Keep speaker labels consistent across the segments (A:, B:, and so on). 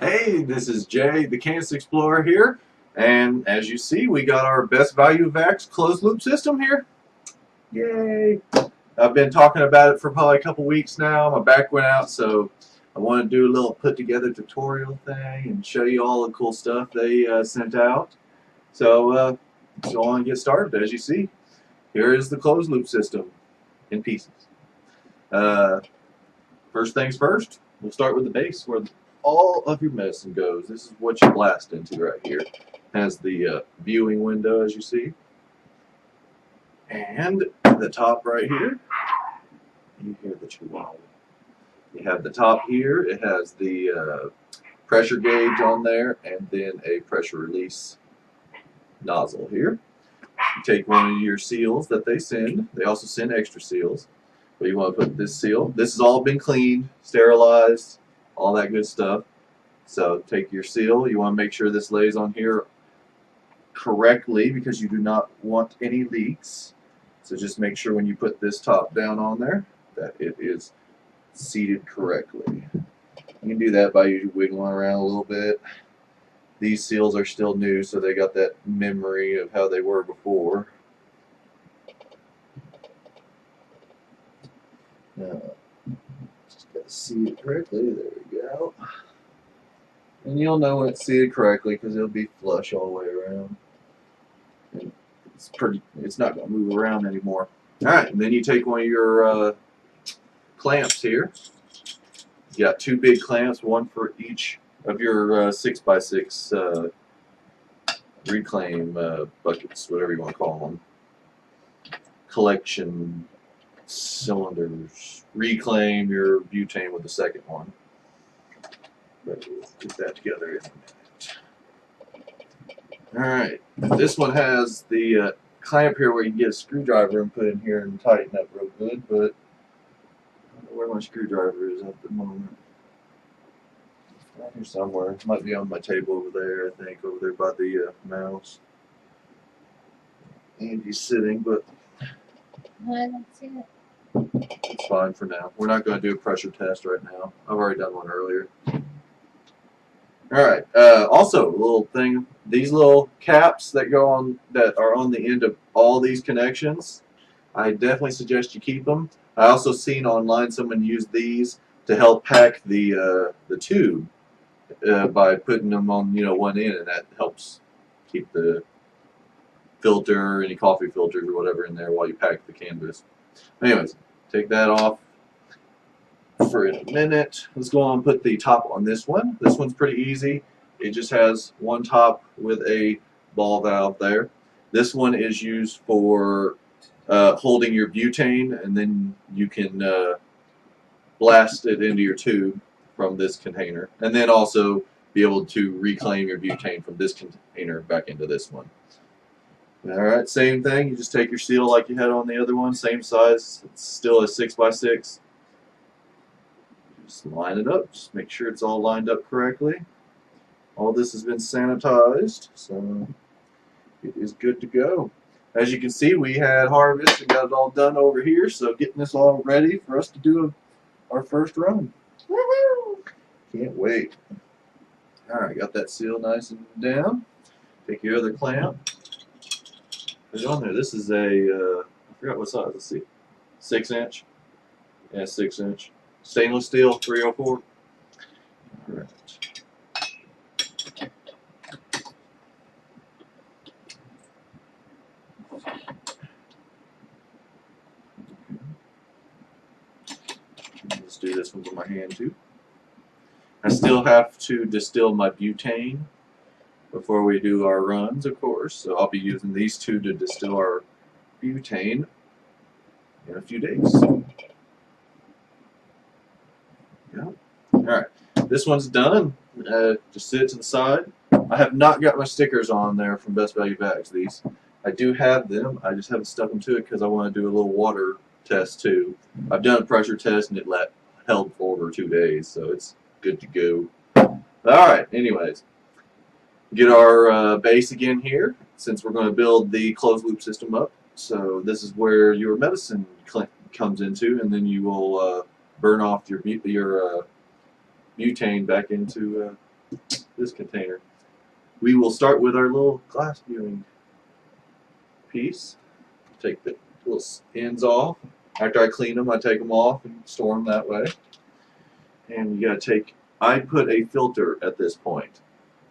A: Hey, this is Jay, the Kansas Explorer here, and as you see, we got our best value Vacs closed loop system here. Yay! I've been talking about it for probably a couple weeks now. My back went out, so I want to do a little put together tutorial thing and show you all the cool stuff they sent out. Let's go on and get started. As you see, here is the closed loop system in pieces. Uh, First things first, we'll start with the base where all of your medicine goes. This is what you blast into right here. Has the viewing window, as you see. And the top right here, you hear the chihuahua. You have the top here, it has the pressure gauge on there, and then a pressure release nozzle here. You take one of your seals that they send. They also send extra seals. But you want to put this seal. This has all been cleaned, sterilized, all that good stuff. So take your seal. You want to make sure this lays on here correctly because you do not want any leaks. So just make sure when you put this top down on there that it is seated correctly. You can do that by usually wiggling around a little bit. These seals are still new, so they got that memory of how they were before. Now, just got to seat it correctly. There we go. And you'll know when it's seated correctly because it'll be flush all the way around. And it's not going to move around anymore. Alright, and then you take one of your clamps here. You got two big clamps, one for each of your 6x6 reclaim buckets, whatever you want to call them. Collection cylinders. Reclaim your butane with the second one. But we'll get that together in a minute. Alright, this one has the clamp here where you can get a screwdriver and put in here and tighten up real good, but I don't know where my screwdriver is at the moment. It's down here somewhere. It might be on my table over there, I think, over there by the mouse. Andy's sitting, but
B: I don't see it.
A: it's fine for now. We're not going to do a pressure test right now. I've already done one earlier. Alright, also a little thing, these little caps that go on, that are on the end of all these connections, I definitely suggest you keep them. I also seen online someone use these to help pack the tube by putting them on one end, and that helps keep the filter, any coffee filters or whatever in there while you pack the canvas. Anyways, take that off for a minute. Let's go on and put the top on this one. This one's pretty easy. It just has one top with a ball valve there. This one is used for holding your butane, and then you can blast it into your tube from this container, and then also be able to reclaim your butane from this container back into this one. Alright, same thing. You just take your seal like you had on the other one, same size. It's still a 6x6. Just line it up. Just make sure it's all lined up correctly. All this has been sanitized, so it is good to go. As you can see, we had harvest and got it all done over here, so getting this all ready for us to do our first run.
B: Woohoo!
A: Can't wait. Alright, got that seal nice and down. Take your other clamp. Put it on there. This is a, I forgot what size, let's see, 6-inch? Yeah, 6-inch. Stainless steel, 304. Alright. Let's do this one with my hand too. I still have to distill my butane before we do our runs, of course, so I'll be using these two to distill our butane in a few days. Yeah. Alright, this one's done. Just sit it to the side. I have not got my stickers on there from Best Value Vacs. These, I do have them, I just haven't stuck them to it because I want to do a little water test too. I've done a pressure test and it held for over 2 days, so it's good to go. Alright, anyways. Get our base again here, since we're going to build the closed loop system up. So this is where your medicine comes into, and then you will burn off your butane back into this container. We will start with our little glass viewing piece. Take the little ends off. After I clean them, I take them off and store them that way. And you gotta take, I put a filter at this point.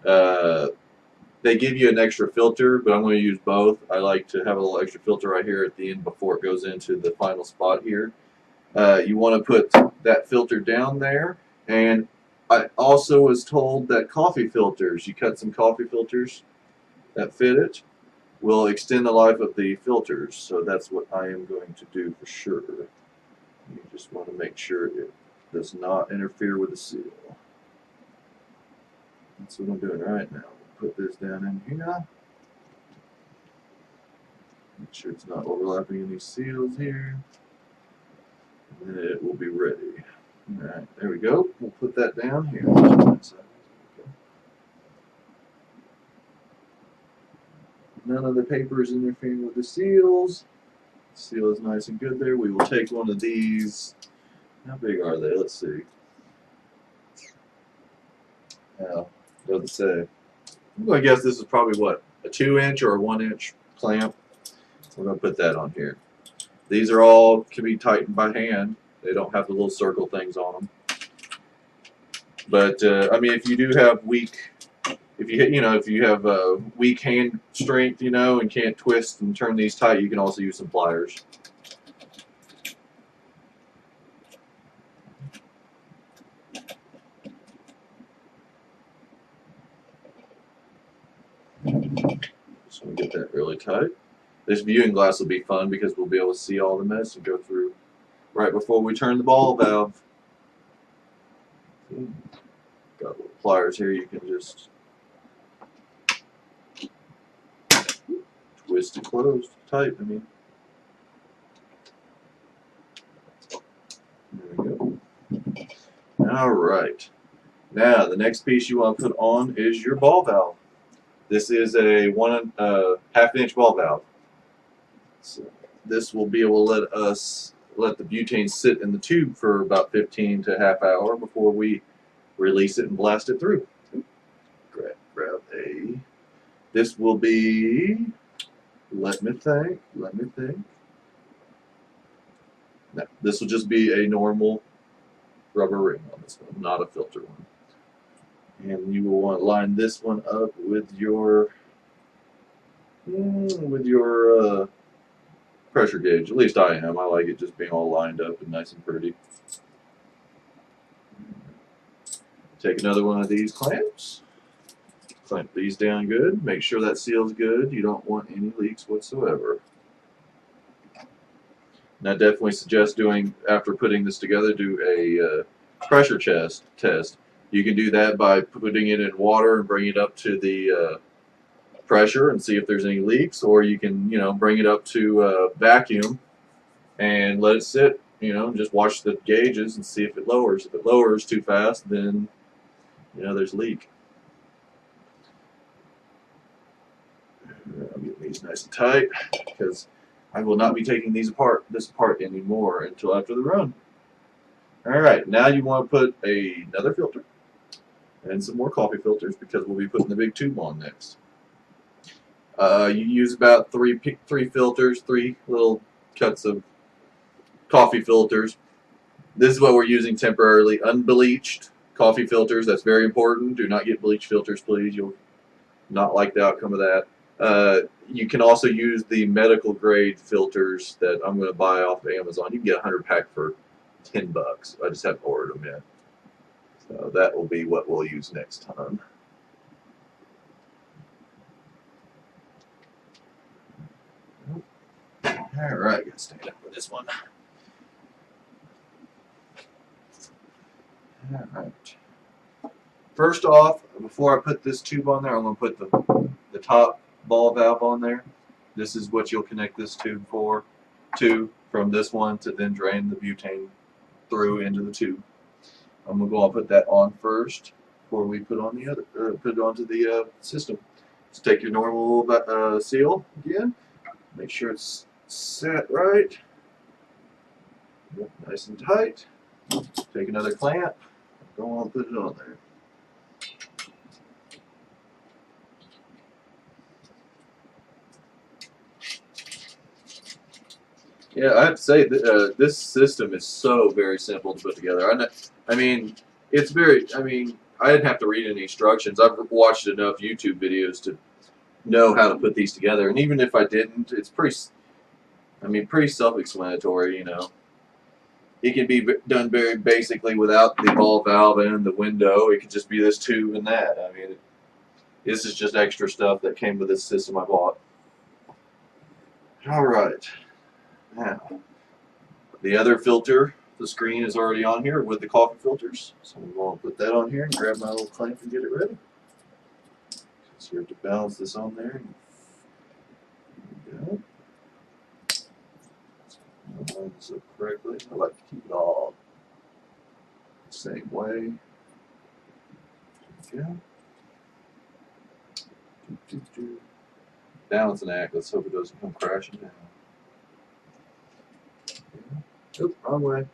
A: They give you an extra filter, but I'm going to use both. I like to have a little extra filter right here at the end before it goes into the final spot here. You want to put that filter down there. And I also was told that coffee filters, you cut some coffee filters that fit it, will extend the life of the filters. So that's what I am going to do for sure. You just want to make sure it does not interfere with the seal. That's what I'm doing right now. Put this down in here. Make sure it's not overlapping any seals here. And then it will be ready. Alright, there we go. We'll put that down here. None of the paper is interfering with the seals. The seal is nice and good there. We will take one of these. How big are they? Let's see. Now, doesn't say. I'm going to guess this is probably what, a 2-inch or a 1-inch clamp. We're going to put that on here. These are all can be tightened by hand. They don't have the little circle things on them. But I mean, if you do have weak, if you have weak hand strength, and can't twist and turn these tight, you can also use some pliers. Just want to get that really tight. This viewing glass will be fun because we'll be able to see all the mess and go through right before we turn the ball valve. Got little pliers here. You can just twist it closed, tight. I mean, there we go. All right. Now the next piece you want to put on is your ball valve. This is a 1.5-inch ball valve. So this will be able to let the butane sit in the tube for about 15 to half hour before we release it and blast it through. Grab a. This will be. Let me think. No, this will just be a normal rubber ring on this one, not a filter one. And you will want to line this one up with your pressure gauge. At least I am. I like it just being all lined up and nice and pretty. Take another one of these clamps. Clamp these down good. Make sure that seal's good. You don't want any leaks whatsoever. And I definitely suggest doing, after putting this together, do a pressure test. You can do that by putting it in water and bring it up to the pressure and see if there's any leaks, or you can, bring it up to vacuum and let it sit, just watch the gauges and see if it lowers. If it lowers too fast, then, there's a leak. I'll get these nice and tight because I will not be taking this apart anymore until after the run. Alright, now you want to put another filter and some more coffee filters because we'll be putting the big tube on next. You use about three filters, 3 little cuts of coffee filters. This is what we're using temporarily. Unbleached coffee filters. That's very important. Do not get bleached filters, please. You'll not like the outcome of that. You can also use the medical grade filters that I'm going to buy off of Amazon. You can get a 100-pack for $10. I just haven't ordered them yet. So that will be what we'll use next time. Alright, gotta stand up for this one. Alright. First off, before I put this tube on there, I'm going to put the top ball valve on there. This is what you'll connect this tube to from this one to then drain the butane through into the tube. I'm going to go and put that on first before we put on the other, put it onto the system. Just take your normal seal again. Make sure it's set right. Yep, nice and tight. Take another clamp. Go on and put it on there. Yeah, I have to say this system is so very simple to put together. I mean, it's very. I mean, I didn't have to read any instructions. I've watched enough YouTube videos to know how to put these together, and even if I didn't, it's pretty. I mean, pretty self-explanatory. You know, it can be done very basically without the ball valve and the window. It could just be this tube and that. I mean, this is just extra stuff that came with this system I bought. All right. Now, the other filter, the screen is already on here with the coffee filters. So I'm going to put that on here and grab my little clamp and get it ready. So you have to balance this on there. There we go. Line this up correctly. I like to keep it all the same way. There we go. Balance and act. Let's hope it doesn't come crashing down. Oop, wrong way.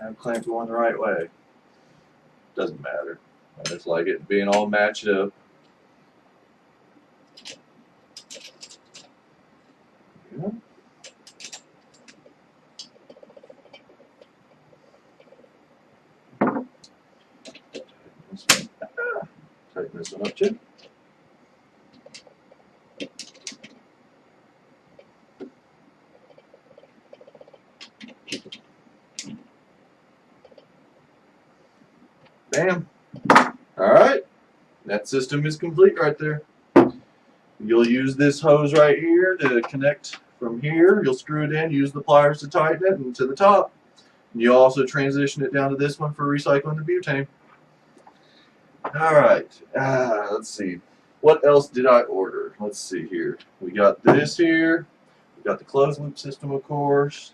A: I'm clamped one the right way. Doesn't matter. I just like it being all matched up. Yeah. Tighten this one up too. Bam. Alright. That system is complete right there. You'll use this hose right here to connect from here. You'll screw it in, use the pliers to tighten it and to the top. And you'll also transition it down to this one for recycling the butane. Alright. Let's see. What else did I order? Let's see here. We got this here. We got the closed loop system, of course.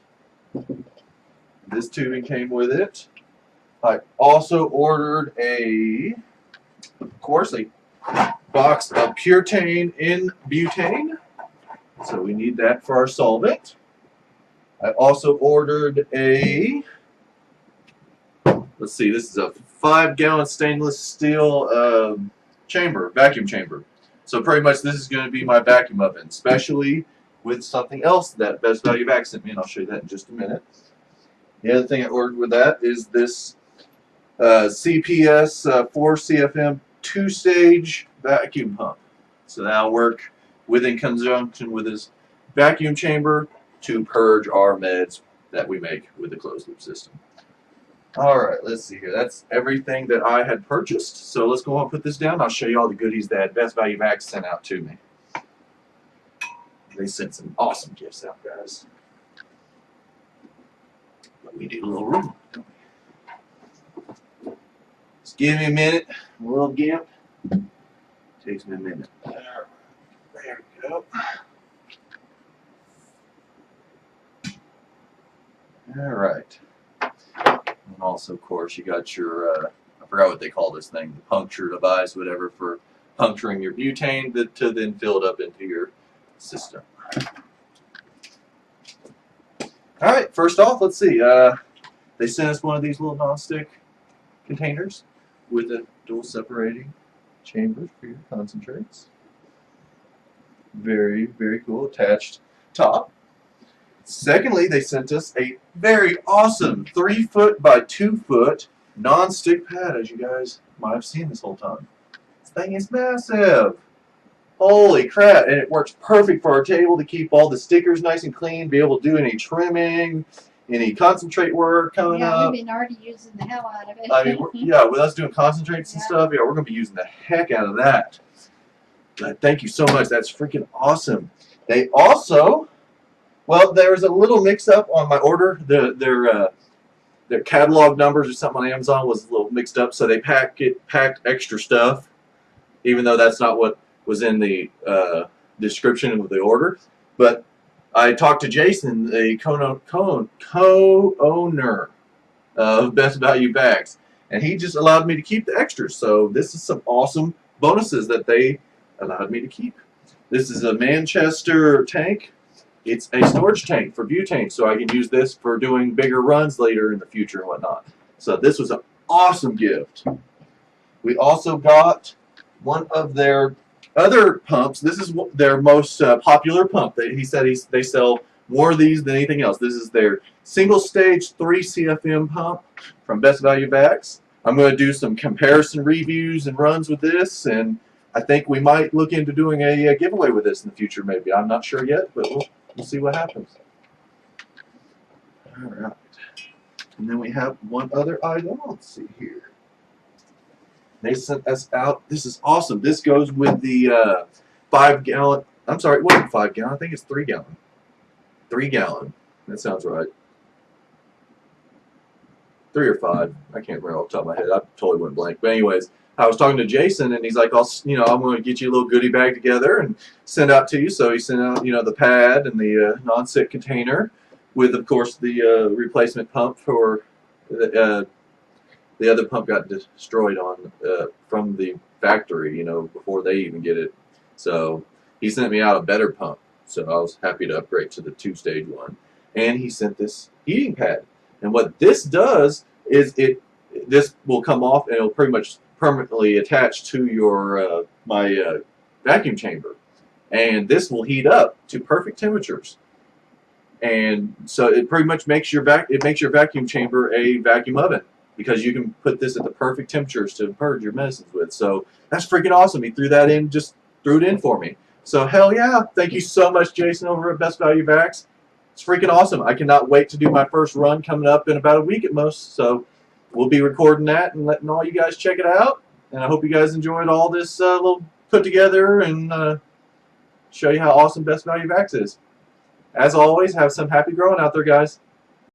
A: This tubing came with it. I also ordered of course, a box of Puretane in butane. So we need that for our solvent. I also ordered let's see, this is a 5-gallon stainless steel vacuum chamber. So pretty much this is going to be my vacuum oven, especially with something else that Best Value Vacs sent me, and I'll show you that in just a minute. The other thing I ordered with that is this CPS 4 CFM 2-stage vacuum pump. So that'll work in conjunction with this vacuum chamber to purge our meds that we make with the closed loop system. Alright, let's see here. That's everything that I had purchased. So let's go on and put this down. I'll show you all the goodies that Best Value Vacs sent out to me. They sent some awesome gifts out, guys. But we need a little room, don't we? Just give me a minute. A little gimp. Takes me a minute. There we go. Alright. And also, of course, you got your, I forgot what they call this thing, the puncture device, whatever, for puncturing your butane to then fill it up into your system. Alright, first off, let's see. They sent us one of these little non-stick containers with a dual separating chamber for your concentrates. Very, very cool. Attached top. Secondly, they sent us a very awesome 3-foot by 2-foot non-stick pad, as you guys might have seen this whole time. This thing is massive. Holy crap, and it works perfect for our table to keep all the stickers nice and clean, be able to do any trimming, any concentrate work coming up.
B: Yeah, we've been already using the hell out of it.
A: I mean, yeah, with us doing concentrates and stuff, yeah, we're going to be using the heck out of that. But thank you so much. That's freaking awesome. They also, well, there was a little mix-up on my order. Their catalog numbers or something on Amazon was a little mixed up, so they packed extra stuff, even though that's not what was in the description of the order. But I talked to Jason, the co-owner of Best Value Vacs, and he just allowed me to keep the extras. So this is some awesome bonuses that they allowed me to keep. This is a Manchester tank. It's a storage tank for butane, so I can use this for doing bigger runs later in the future and whatnot. So this was an awesome gift. We also got one of their other pumps. This is their most popular pump. He said they sell more of these than anything else. This is their single stage 3 CFM pump from Best Value Vacs. I'm going to do some comparison reviews and runs with this, and I think we might look into doing a giveaway with this in the future maybe. I'm not sure yet, but we'll see what happens. All right. And then we have one other item. Let's see here. They sent us out. This is awesome. This goes with the 5 gallon. I'm sorry, it wasn't 5 gallon. I think it's 3 gallon. 3 gallon. That sounds right. 3 or 5. I can't remember off the top of my head. I totally went blank. But anyways, I was talking to Jason, and he's like, I'm going to get you a little goodie bag together and send out to you. So he sent out, the pad and the non-stick container with, of course, the replacement pump for the other pump got destroyed on from the factory, before they even get it. So he sent me out a better pump. So I was happy to upgrade to the 2-stage one. And he sent this heating pad. And what this does is this will come off and it'll pretty much permanently attach to your my vacuum chamber. And this will heat up to perfect temperatures. And so it pretty much makes your vacuum chamber a vacuum oven, because you can put this at the perfect temperatures to purge your medicines with. So that's freaking awesome. He threw it in for me. So hell yeah, thank you so much, Jason, over at Best Value Vacs. It's freaking awesome. I cannot wait to do my first run coming up in about a week at most. So we'll be recording that and letting all you guys check it out. And I hope you guys enjoyed all this little put together and show you how awesome Best Value Vacs is. As always, have some happy growing out there, guys.